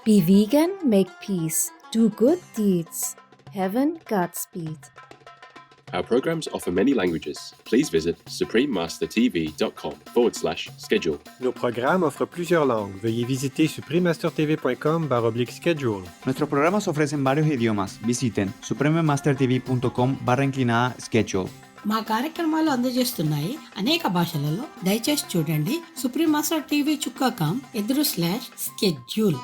Be vegan, make peace, do good deeds. Heaven, Godspeed. Our programs offer many languages. Please visit suprememastertv.com/schedule. Nos programas offrent plusieurs langues. Veuillez visiter suprememastertv.com/schedule. Nuestros programas ofrecen varios idiomas. Visiten suprememastertv.com/schedule. మా కార్యక్రమాలు అందజేస్తున్నాయి అనేక భాషలలో. దయచేసి చూడండి suprememastertv.com/schedule.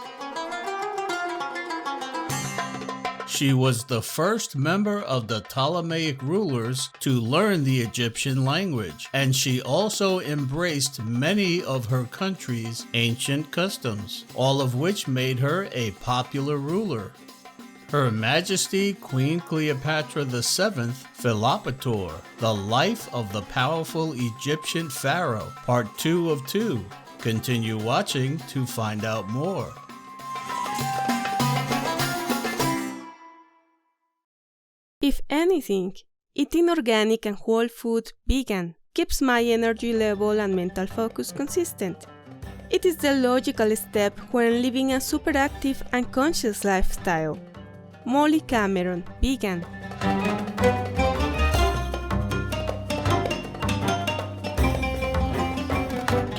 She was the first member of the Ptolemaic rulers to learn the Egyptian language, and she also embraced many of her country's ancient customs, all of which made her a popular ruler. Her Majesty Queen Cleopatra VII, Philopator, The Life of the Powerful Egyptian Pharaoh, Part 2 of 2. Continue watching to find out more. If anything, eating organic and whole food vegan keeps my energy level and mental focus consistent. It is the logical step when living a superactive and conscious lifestyle. Molly Cameron, vegan.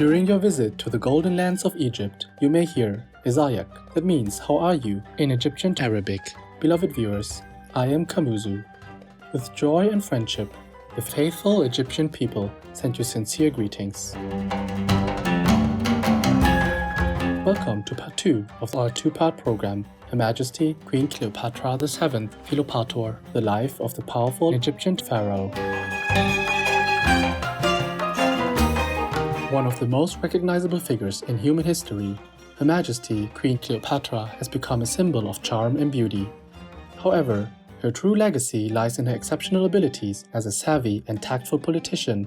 During your visit to the Golden Lands of Egypt, you may hear Izayak, that means how are you in Egyptian Arabic. Beloved viewers, I am Kamuzu. With joy and friendship, the faithful Egyptian people send you sincere greetings. Welcome to part 2 of our two-part program, Her Majesty Queen Cleopatra VII, Philopator, The Life of the Powerful Egyptian Pharaoh. One of the most recognizable figures in human history, Her Majesty Queen Cleopatra has become a symbol of charm and beauty. However, her true legacy lies in her exceptional abilities as a savvy and tactful politician,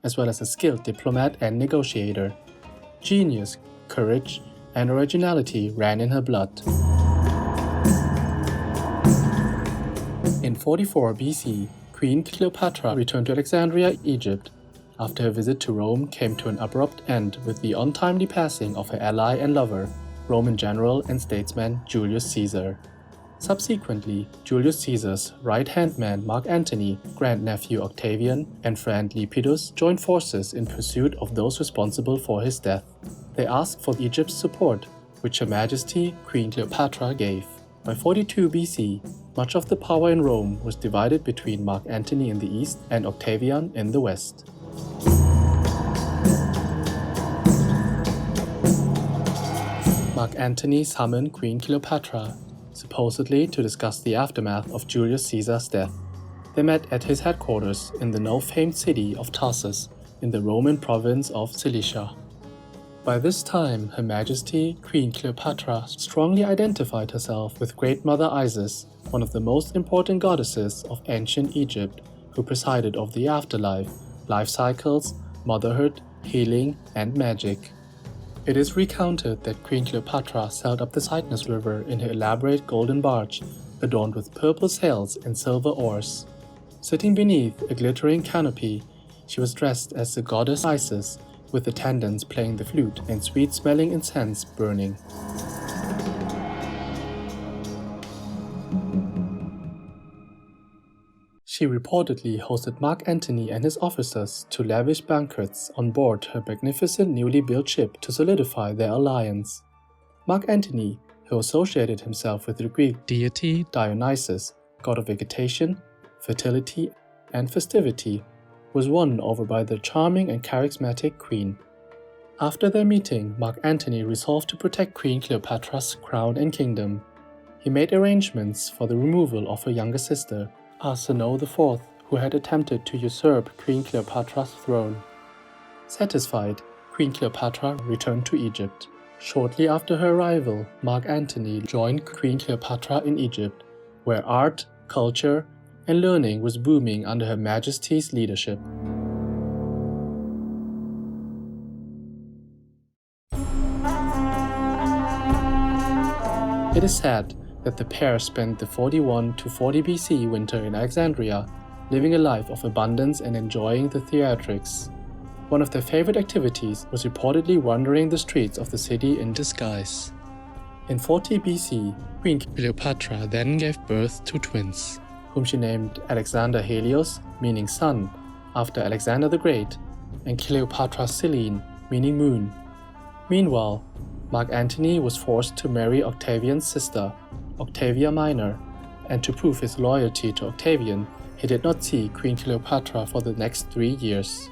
as well as a skilled diplomat and negotiator. Genius, courage, and originality ran in her blood. In 44 BC, Queen Cleopatra returned to Alexandria, Egypt. After her visit to Rome came to an abrupt end with the untimely passing of her ally and lover, Roman general and statesman Julius Caesar. Subsequently, Julius Caesar's right-hand man Mark Antony, grandnephew Octavian, and friend Lepidus joined forces in pursuit of those responsible for his death. They asked for Egypt's support, which Her Majesty Queen Cleopatra gave. By 42 BC, much of the power in Rome was divided between Mark Antony in the east and Octavian in the west. Mark Antony summoned Queen Cleopatra, supposedly to discuss the aftermath of Julius Caesar's death. They met at his headquarters in the now-famed city of Tarsus in the Roman province of Cilicia. By this time, Her Majesty Queen Cleopatra strongly identified herself with Great Mother Isis, one of the most important goddesses of ancient Egypt, who presided over the afterlife, life cycles, motherhood, healing, and magic. It is recounted that Queen Cleopatra sailed up the Cydnus River in her elaborate golden barge, adorned with purple sails and silver oars. Sitting beneath a glittering canopy, she was dressed as the goddess Isis, with attendants playing the flute and sweet-smelling incense burning. She reportedly hosted Mark Antony and his officers to lavish banquets on board her magnificent newly built ship to solidify their alliance. Mark Antony, who associated himself with the Greek deity Dionysus, god of vegetation, fertility, and festivity, was won over by the charming and charismatic queen. After their meeting, Mark Antony resolved to protect Queen Cleopatra's crown and kingdom. He made arrangements for the removal of her younger sister, Arsinoe IV, who had attempted to usurp Queen Cleopatra's throne. Satisfied, Queen Cleopatra returned to Egypt. Shortly after her arrival, Mark Antony joined Queen Cleopatra in Egypt, where art, culture, and learning was booming under Her Majesty's leadership. It is said that the pair spent the 41 to 40 BC winter in Alexandria, living a life of abundance and enjoying the theatrics. One of their favorite activities was reportedly wandering the streets of the city in disguise. In 40 BC, Queen Cleopatra then gave birth to twins, whom she named Alexander Helios, meaning sun, after Alexander the Great, and Cleopatra Selene, meaning moon. Meanwhile, Mark Antony was forced to marry Octavian's sister, Octavia Minor, and to prove his loyalty to Octavian, he did not see Queen Cleopatra for the next 3 years.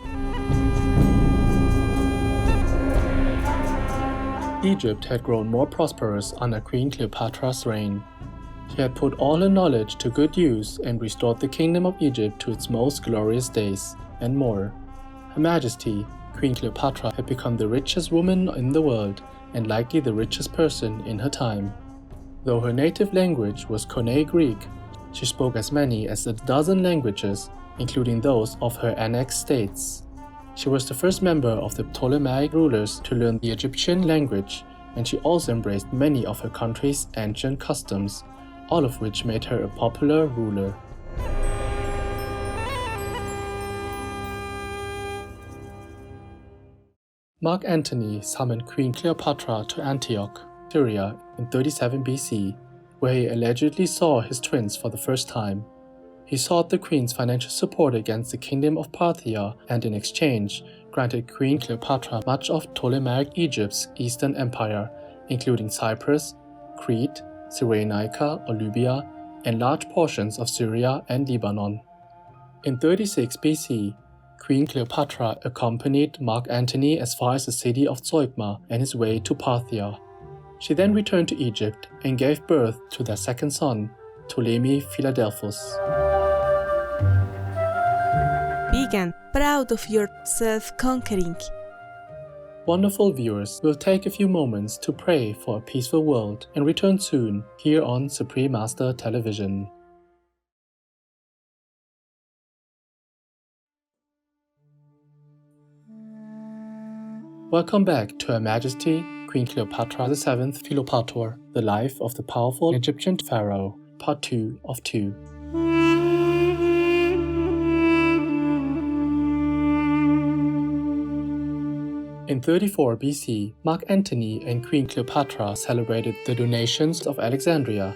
Egypt had grown more prosperous under Queen Cleopatra's reign. She had put all her knowledge to good use and restored the kingdom of Egypt to its most glorious days, and more. Her Majesty, Queen Cleopatra, had become the richest woman in the world and likely the richest person in her time. Though her native language was Koine Greek, she spoke as many as a dozen languages, including those of her annexed states. She was the first member of the Ptolemaic rulers to learn the Egyptian language, and she also embraced many of her country's ancient customs, all of which made her a popular ruler. Mark Antony summoned Queen Cleopatra to Antioch, Syria, in 37 BC, where he allegedly saw his twins for the first time. He sought the queen's financial support against the kingdom of Parthia and in exchange granted Queen Cleopatra much of Ptolemaic Egypt's eastern empire, including Cyprus, Crete, Cyrenaica or Libya, and large portions of Syria and Lebanon. In 36 BC, Queen Cleopatra accompanied Mark Antony as far as the city of Zeugma and his way to Parthia. She then returned to Egypt and gave birth to their second son, Ptolemy Philadelphus. Vegan, proud of your self-conquering. Wonderful viewers, we'll take a few moments to pray for a peaceful world and return soon here on Supreme Master Television. Welcome back to Her Majesty Queen Cleopatra VII Philopator, the life of the powerful Egyptian pharaoh, part 2 of 2. In 34 BC, Mark Antony and Queen Cleopatra celebrated the donations of Alexandria.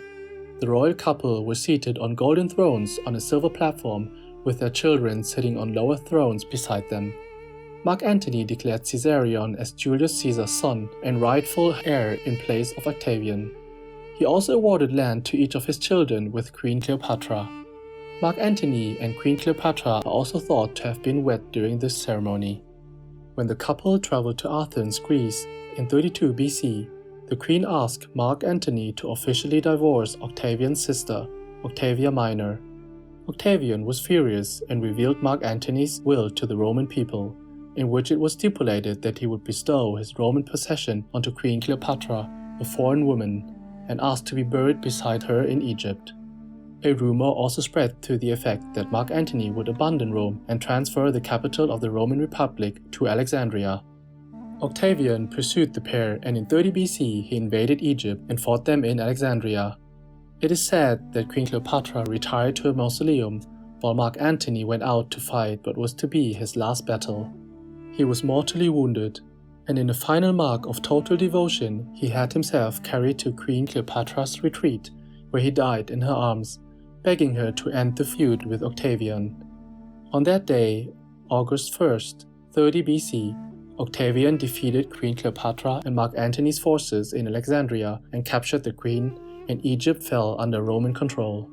The royal couple were seated on golden thrones on a silver platform, with their children sitting on lower thrones beside them. Mark Antony declared Caesarion as Julius Caesar's son and rightful heir in place of Octavian. He also awarded land to each of his children with Queen Cleopatra. Mark Antony and Queen Cleopatra are also thought to have been wed during this ceremony. When the couple traveled to Athens, Greece, in 32 BC, the queen asked Mark Antony to officially divorce Octavian's sister, Octavia Minor. Octavian was furious and revealed Mark Antony's will to the Roman people, in which it was stipulated that he would bestow his Roman possession onto Queen Cleopatra, a foreign woman, and asked to be buried beside her in Egypt. A rumor also spread to the effect that Mark Antony would abandon Rome and transfer the capital of the Roman Republic to Alexandria. Octavian pursued the pair, and in 30 BC he invaded Egypt and fought them in Alexandria. It is said that Queen Cleopatra retired to a mausoleum, while Mark Antony went out to fight what was to be his last battle. He was mortally wounded, and in a final mark of total devotion, he had himself carried to Queen Cleopatra's retreat, where he died in her arms, begging her to end the feud with Octavian. On that day, August 1st, 30 BC, Octavian defeated Queen Cleopatra and Mark Antony's forces in Alexandria and captured the queen, and Egypt fell under Roman control.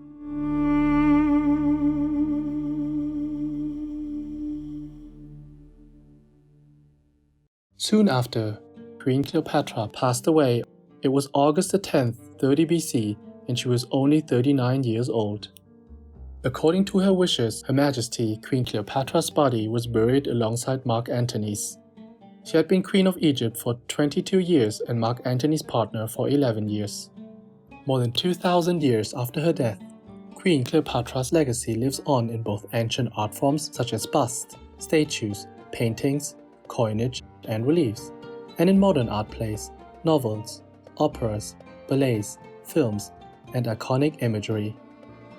Soon after, Queen Cleopatra passed away. It was August 10th, 30 BC, and she was only 39 years old. According to her wishes, Her Majesty Queen Cleopatra's body was buried alongside Mark Antony's. She had been Queen of Egypt for 22 years and Mark Antony's partner for 11 years. More than 2,000 years after her death, Queen Cleopatra's legacy lives on in both ancient art forms such as busts, statues, paintings, coinage, and reliefs, and in modern art plays, novels, operas, ballets, films, and iconic imagery.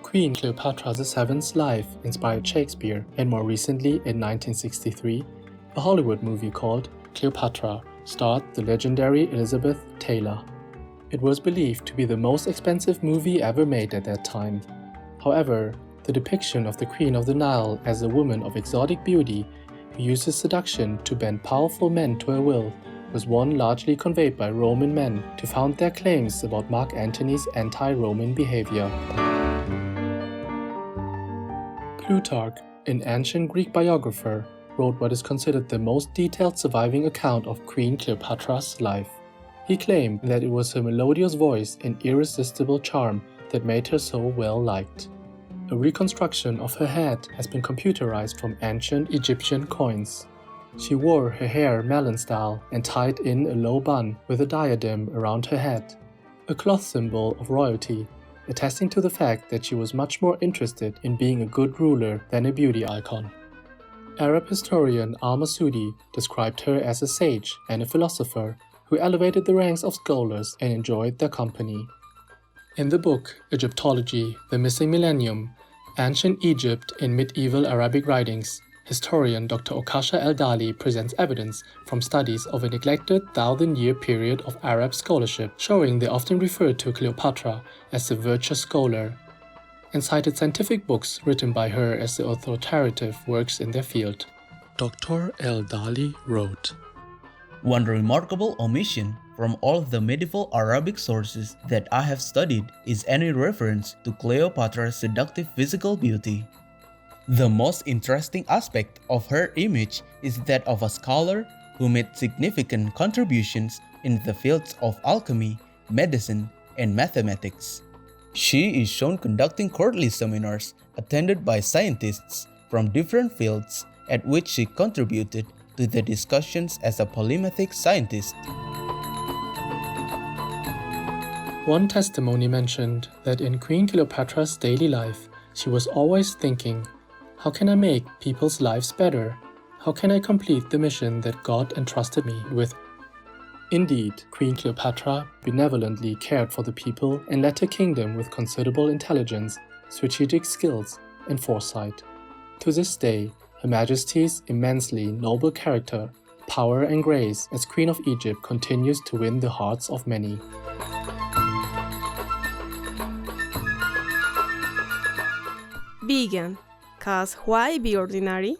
Queen Cleopatra VII's life inspired Shakespeare, and more recently in 1963, a Hollywood movie called Cleopatra starred the legendary Elizabeth Taylor. It was believed to be the most expensive movie ever made at that time. However, the depiction of the Queen of the Nile as a woman of exotic beauty who uses seduction to bend powerful men to her will was one largely conveyed by Roman men to found their claims about Mark Antony's anti-Roman behavior. Plutarch, an ancient Greek biographer, wrote what is considered the most detailed surviving account of Queen Cleopatra's life. He claimed that it was her melodious voice and irresistible charm that made her so well liked. A reconstruction of her head has been computerized from ancient Egyptian coins. She wore her hair melon style and tied in a low bun with a diadem around her head, a cloth symbol of royalty, attesting to the fact that she was much more interested in being a good ruler than a beauty icon. Arab historian al-Masudi described her as a sage and a philosopher who elevated the ranks of scholars and enjoyed their company. In the book Egyptology, The Missing Millennium, Ancient Egypt in Medieval Arabic Writings, historian Dr. Okasha El-Dali presents evidence from studies of a neglected 1,000-year period of Arab scholarship, showing they often referred to Cleopatra as the virtuous scholar, and cited scientific books written by her as the authoritative works in their field. Dr. El-Dali wrote, "One remarkable omission from all the medieval Arabic sources that I have studied is any reference to Cleopatra's seductive physical beauty. The most interesting aspect of her image is that of a scholar who made significant contributions in the fields of alchemy, medicine, and mathematics. She is shown conducting courtly seminars attended by scientists from different fields at which she contributed to the discussions as a polymathic scientist." One testimony mentioned that in Queen Cleopatra's daily life, she was always thinking, "How can I make people's lives better? How can I complete the mission that God entrusted me with?" Indeed, Queen Cleopatra benevolently cared for the people and led her kingdom with considerable intelligence, strategic skills, and foresight. To this day, Her Majesty's immensely noble character, power, and grace as Queen of Egypt continues to win the hearts of many. Vegan, 'cause why be ordinary?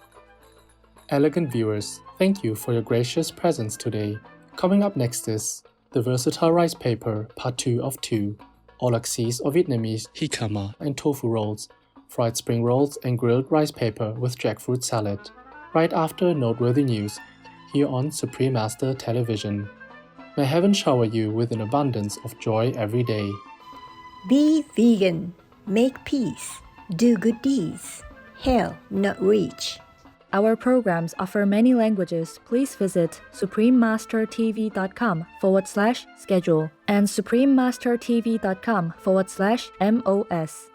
Elegant viewers, thank you for your gracious presence today. Coming up next is the versatile rice paper, part 2 of 2, olaxis or Vietnamese jicama and tofu rolls, fried spring rolls and grilled rice paper with jackfruit salad, right after noteworthy news, here on Supreme Master Television. May heaven shower you with an abundance of joy every day. Be vegan, make peace, do good deeds, hell not reach. Our programs offer many languages. Please visit suprememastertv.com/schedule and suprememastertv.com/MOS.